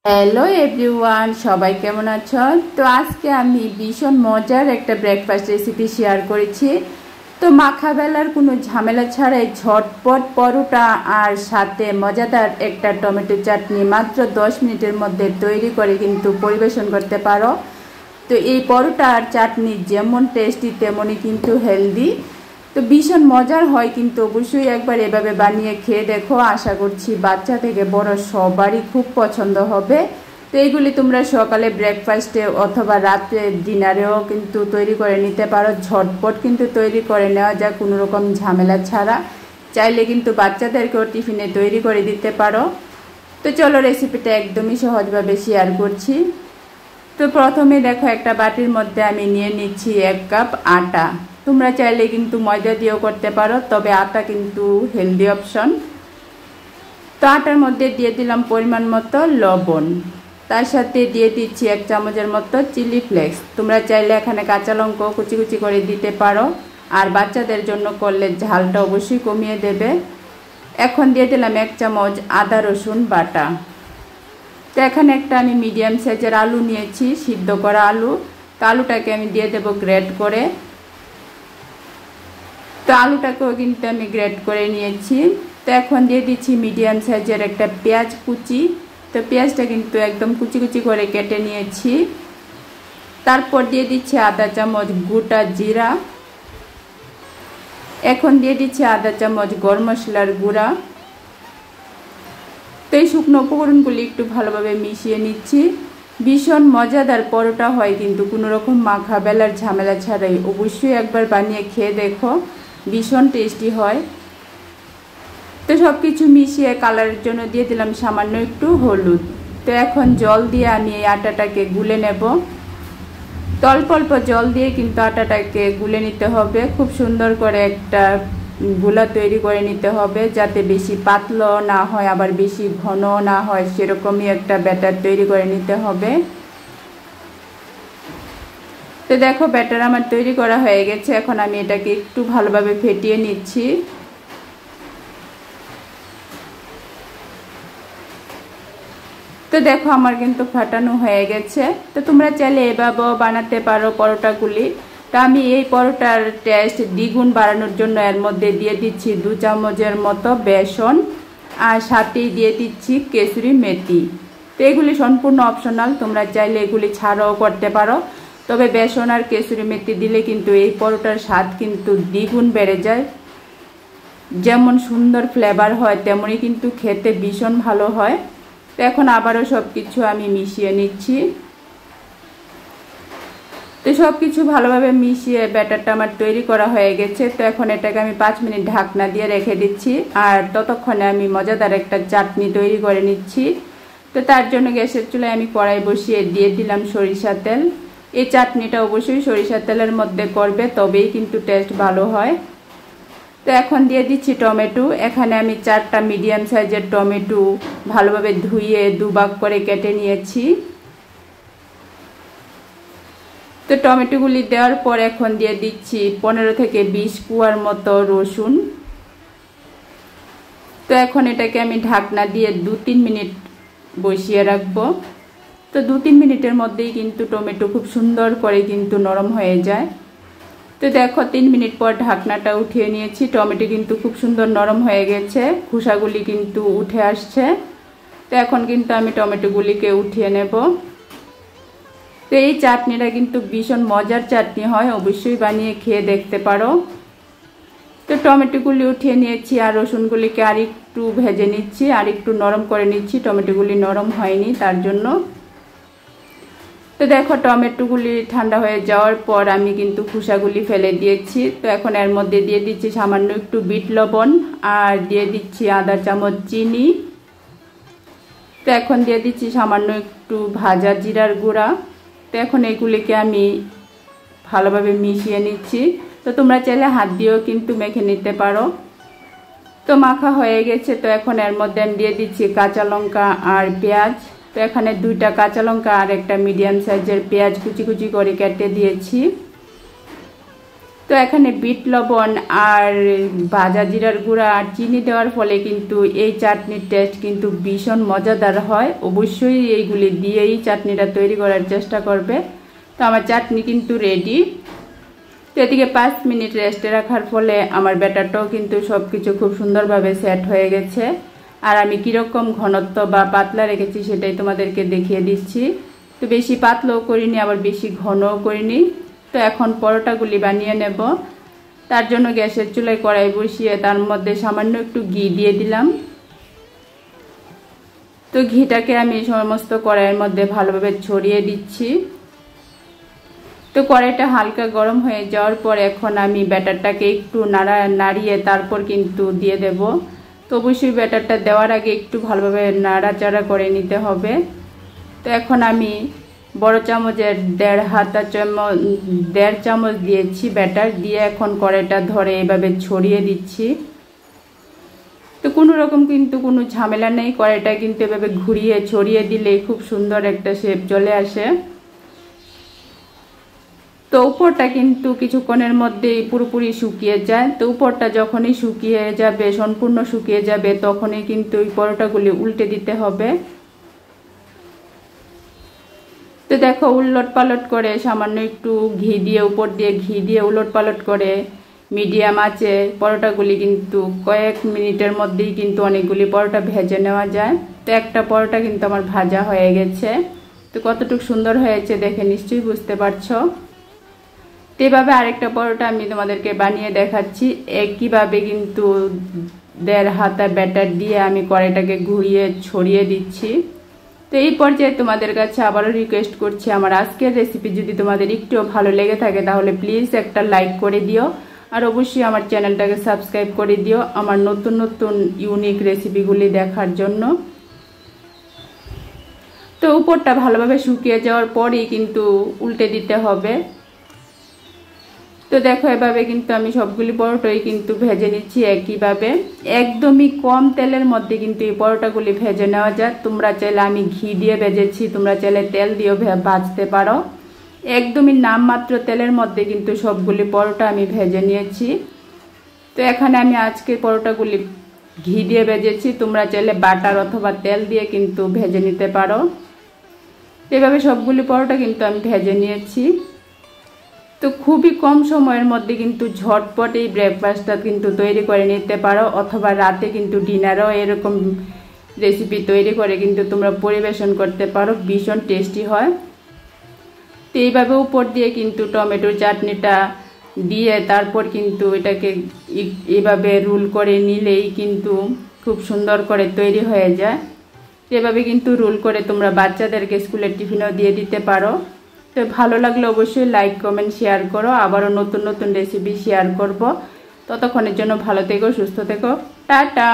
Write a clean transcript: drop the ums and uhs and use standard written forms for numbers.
Hello everyone, সবাই কেমন আছো? তো আজকে আমি ভীষণ মজার একটা ব্রেকফাস্ট রেসিপি শেয়ার করেছি। তো মাখা বেলার কোনো ঝামেলা ছাড়াই ঝটপট পরোটা আর সাথে মজাদার একটা টমেটো চাটনি মাত্র 10 মিনিটের মধ্যে তৈরি করে কিন্তু পরিবেশন করতে পারো। তো এই পরোটা আর চাটনি যেমন টেস্টি তেমনই কিন্তু হেলদি। তো ভীষণ মজার হয়, কিন্তু অবশ্যই একবার এভাবে বানিয়ে খেয়ে দেখো। আশা করছি বাচ্চা থেকে বড় সবারই খুব পছন্দ হবে। তো এইগুলি তোমরা সকালে ব্রেকফাস্টে অথবা রাত্রে ডিনারেও কিন্তু তৈরি করে নিতে পারো। ঝটপট কিন্তু তৈরি করে নেওয়া যায় কোনো রকম ঝামেলা ছাড়া। চাইলে কিন্তু বাচ্চাদেরকেও টিফিনে তৈরি করে দিতে পারো। তো চলো রেসিপিটা একদমই সহজভাবে শেয়ার করছি। তো প্রথমে দেখো একটা বাটির মধ্যে আমি নিয়ে নিচ্ছি 1 কাপ আটা। তোমরা চাইলে কিন্তু ময়দা দিয়েও করতে পারো, তবে আটা কিন্তু হেলদি অপশন। তো আটার মধ্যে দিয়ে দিলাম পরিমাণ মতো লবণ, তার সাথে দিয়ে দিচ্ছি 1 চামচের মতো চিলি ফ্লেক্স। তোমরা চাইলে এখানে কাঁচা লঙ্কাও কুচি কুচি করে দিতে পারো, আর বাচ্চাদের জন্য করলে ঝালটা অবশ্যই কমিয়ে দেবে। এখন দিয়ে দিলাম 1 চামচ আদা রসুন বাটা। তো এখানে একটা আমি মিডিয়াম সাইজের আলু নিয়েছি, সিদ্ধ করা আলু। তো আলুটাকে আমি দিয়ে দেবো গ্রেট করে। তো আলুটাকেও কিন্তু আমি গ্রেট করে নিয়েছি। তো এখন দিয়ে দিচ্ছি মিডিয়াম সাইজের একটা পেঁয়াজ কুচি। তো পেঁয়াজটা কিন্তু একদম কুচি কুচি করে কেটে নিয়েছি। তারপর দিয়ে দিচ্ছি আধা চামচ গোটা জিরা। এখন দিয়ে দিচ্ছি আধা চামচ গরম মশলার গুঁড়া। তো এই শুকনো উপকরণগুলি একটু ভালোভাবে মিশিয়ে নিচ্ছি। ভীষণ মজাদার পরোটা হয় কিন্তু কোনো রকম মাখা বেলার ঝামেলা ছাড়াই। অবশ্যই একবার বানিয়ে খেয়ে দেখো, ভীষণ টেস্টি হয়। তো সব কিছু মিশিয়ে কালারের জন্য দিয়ে দিলাম সামান্য একটু হলুদ। তো এখন জল দিয়ে আমি এই আটাটাকে গুলে নেব। তো অল্প অল্প জল দিয়ে কিন্তু আটাটাকে গুলে নিতে হবে। খুব সুন্দর করে একটা গোলা তৈরি করে নিতে হবে, যাতে বেশি পাতলাও না হয় আবার বেশি ঘনও না হয়, সেরকমই একটা ব্যাটার তৈরি করে নিতে হবে। তো দেখো ব্যাটার আমার তৈরি করা হয়ে গেছে। এখন আমি এটাকে একটু ভালোভাবে ফেটিয়ে নিচ্ছি। তো দেখো আমার কিন্তু ফাটানো হয়ে গেছে। তো তোমরা চাইলে এভাবেও বানাতে পারো পরোটাগুলি। তো আমি এই পরোটার টেস্ট দ্বিগুণ বাড়ানোর জন্য এর মধ্যে দিয়ে দিচ্ছি 2 চামচের মতো বেসন, আর সাথেই দিয়ে দিচ্ছি কেসুরি মেথি। তো এগুলি সম্পূর্ণ অপশনাল, তোমরা চাইলে এগুলি ছাড়াও করতে পারো। তবে বেসন আর কেসুরি মেথি দিলে কিন্তু এই পরোটার স্বাদ কিন্তু দ্বিগুণ বেড়ে যায়। যেমন সুন্দর ফ্লেভার হয়, তেমনই কিন্তু খেতে ভীষণ ভালো হয়। তো এখন আবারও সব কিছু আমি মিশিয়ে নিচ্ছি। তো সব কিছু ভালোভাবে মিশিয়ে ব্যাটারটা আমার তৈরি করা হয়ে গেছে। তো এখন এটাকে আমি 5 মিনিট ঢাকনা দিয়ে রেখে দিচ্ছি, আর ততক্ষণে আমি মজাদার একটা চাটনি তৈরি করে নিচ্ছি। তো তার জন্য গ্যাসের চুলায় আমি কড়াই বসিয়ে দিয়ে দিলাম সরিষা তেল। এই চাটনিটা অবশ্যই সরিষা তেলের মধ্যে করবে, তবেই কিন্তু টেস্ট ভালো হয়। তো এখন দিয়ে দিচ্ছি টমেটো। এখানে আমি 4টা মিডিয়াম সাইজের টমেটো ভালোভাবে ধুয়ে 2 ভাগ করে কেটে নিয়েছি। তো টমেটোগুলি দেওয়ার পর এখন দিয়ে দিচ্ছি 15 থেকে 20 কোয়ার মতো রসুন। তো এখন এটাকে আমি ঢাকনা দিয়ে 2-3 মিনিট বসিয়ে রাখবো। তো 2-3 মিনিটের মধ্যেই কিন্তু টমেটো খুব সুন্দর করে কিন্তু নরম হয়ে যায়। তো দেখো 3 মিনিট পর ঢাকনাটা উঠিয়ে নিয়েছি। টমেটো কিন্তু খুব সুন্দর নরম হয়ে গেছে, খোসাগুলি কিন্তু উঠে আসছে। তো এখন কিন্তু আমি টমেটোগুলিকে উঠিয়ে নেব। তো এই চাটনিটা কিন্তু ভীষণ মজার চাটনি হয়, অবশ্যই বানিয়ে খেয়ে দেখতে পারো। তো টমেটোগুলি উঠিয়ে নিয়েছি, আর রসুনগুলিকে আর একটু ভেজে নিচ্ছি, আর একটু নরম করে নিচ্ছি। টমেটোগুলি নরম হয়নি তার জন্য। তো দেখো টমেটোগুলি ঠান্ডা হয়ে যাওয়ার পর আমি কিন্তু খোসাগুলি ফেলে দিয়েছি। তো এখন এর মধ্যে দিয়ে দিচ্ছি সামান্য একটু বিট লবণ, আর দিয়ে দিচ্ছি আধা চামচ চিনি। তো এখন দিয়ে দিচ্ছি সামান্য একটু ভাজা জিরার গুঁড়া। তো এখন এগুলিকে আমি ভালোভাবে মিশিয়ে নিচ্ছি। তো তোমরা চাইলে হাত দিয়েও কিন্তু মেখে নিতে পারো। তো মাখা হয়ে গেছে। তো এখন এর মধ্যে আমি দিয়ে দিচ্ছি কাঁচা লঙ্কা আর পেঁয়াজ। তো এখানে 2টা কাঁচা লঙ্কা আর একটা মিডিয়াম সাইজের পেঁয়াজ কুচি কুচি করে কেটে দিয়েছি। তো এখানে বিট লবণ আর ভাজা জিরার গুঁড়া আর চিনি দেওয়ার ফলে কিন্তু এই চাটনির টেস্ট কিন্তু ভীষণ মজাদার হয়। অবশ্যই এইগুলি দিয়েই চাটনিটা তৈরি করার চেষ্টা করবে। তো আমার চাটনি কিন্তু রেডি। তো এদিকে 5 মিনিট রেস্টে রাখার ফলে আমার ব্যাটারটাও কিন্তু সব কিছু খুব সুন্দরভাবে সেট হয়ে গেছে। আর আমি কীরকম ঘনত্ব বা পাতলা রেখেছি সেটাই তোমাদেরকে দেখিয়ে দিচ্ছি। তো বেশি পাতলাও করিনি, আবার বেশি ঘনও করিনি। তো এখন পরোটাগুলি বানিয়ে নেব। তার জন্য গ্যাসের চুলায় কড়াই বসিয়ে তার মধ্যে সামান্য একটু ঘি দিয়ে দিলাম। তো ঘিটাকে আমি সমস্ত কড়াইয়ের মধ্যে ভালোভাবে ছড়িয়ে দিচ্ছি। তো কড়াইটা হালকা গরম হয়ে যাওয়ার পর এখন আমি ব্যাটারটাকে একটু নাড়িয়ে তারপর কিন্তু দিয়ে দেব। তো অবশ্যই ব্যাটারটা দেওয়ার আগে একটু ভালোভাবে নাড়াচাড়া করে নিতে হবে। তো এখন আমি বড় চামচের 1.5 চামচ দিয়েছি ব্যাটার দিয়ে এখন কড়াইটা ধরে এভাবে ছড়িয়ে দিচ্ছি। তো কোনো রকম কিন্তু কোনো ঝামেলা নেই, কড়াইটা কিন্তু এভাবে ঘুরিয়ে ছড়িয়ে দিলেই খুব সুন্দর একটা শেপ চলে আসে। তো উপরটা কিন্তু কিছুক্ষণের মধ্যেই পুরোপুরি শুকিয়ে যায়। তো উপরটা যখনই শুকিয়ে যাবে, সম্পূর্ণ শুকিয়ে যাবে, তখনই কিন্তু এই পরোটাগুলি উল্টে দিতে হবে। তো দেখো উলট পালট করে সামান্য একটু ঘি দিয়ে উপর দিয়ে ঘি দিয়ে উলট পালট করে মিডিয়াম আঁচে পরোটাগুলি কিন্তু কয়েক মিনিটের মধ্যেই কিন্তু অনেকগুলি পরোটা ভেজে নেওয়া যায়। তো একটা পরোটা কিন্তু আমার ভাজা হয়ে গেছে। তো কতটুকু সুন্দর হয়েছে দেখে নিশ্চয়ই বুঝতে পারছো। তো এভাবে আরেকটা পরোটা আমি তোমাদেরকে বানিয়ে দেখাচ্ছি। একইভাবে কিন্তু 1.5 হাতা ব্যাটার দিয়ে আমি কড়াইটাকে ঘুরিয়ে ছড়িয়ে দিচ্ছি। তো এই পর্যায়ে তোমাদের কাছে আবারও রিকোয়েস্ট করছি, আমার আজকের রেসিপি যদি তোমাদের একটুও ভালো লেগে থাকে তাহলে প্লিজ একটা লাইক করে দিও। আর অবশ্যই আমার চ্যানেলটাকে সাবস্ক্রাইব করে দিও আমার নতুন নতুন ইউনিক রেসিপিগুলি দেখার জন্য। তো উপরটা ভালোভাবে শুকিয়ে যাওয়ার পরেই কিন্তু উল্টে দিতে হবে। তো দেখো এভাবে কিন্তু আমি সবগুলি পরোটাই কিন্তু ভেজে নিচ্ছি একইভাবে। একদমই কম তেলের মধ্যে কিন্তু এই পরোটাগুলি ভেজে নেওয়া যায়। তোমরা চাইলে, আমি ঘি দিয়ে ভেজেছি, তোমরা চাইলে তেল দিয়েও ভাজতে পারো। একদমই নামমাত্র তেলের মধ্যে কিন্তু সবগুলি পরোটা আমি ভেজে নিয়েছি। তো এখানে আমি আজকে পরোটাগুলি ঘি দিয়ে ভেজেছি, তোমরা চাইলে বাটার অথবা তেল দিয়ে কিন্তু ভেজে নিতে পারো। এভাবে সবগুলি পরোটা কিন্তু আমি ভেজে নিয়েছি। তো খুবই কম সময়ের মধ্যে কিন্তু ঝটপট এই ব্রেকফাস্টটা কিন্তু তৈরি করে নিতে পারো, অথবা রাতে কিন্তু ডিনারও এরকম রেসিপি তৈরি করে কিন্তু তোমরা পরিবেশন করতে পারো, ভীষণ টেস্টি হয়। তো এইভাবে উপর দিয়ে কিন্তু টমেটোর চাটনিটা দিয়ে তারপর কিন্তু এটাকে এইভাবে রোল করে নিলেই কিন্তু খুব সুন্দর করে তৈরি হয়ে যায়। এভাবে কিন্তু রোল করে তোমরা বাচ্চাদেরকে স্কুলের টিফিনও দিয়ে দিতে পারো। তো ভালো লাগলে অবশ্যই লাইক কমেন্ট শেয়ার করো। আবারও নতুন নতুন রেসিপি শেয়ার করব। ততক্ষণের জন্য ভালো থেকো, সুস্থ থেকো, টাটা।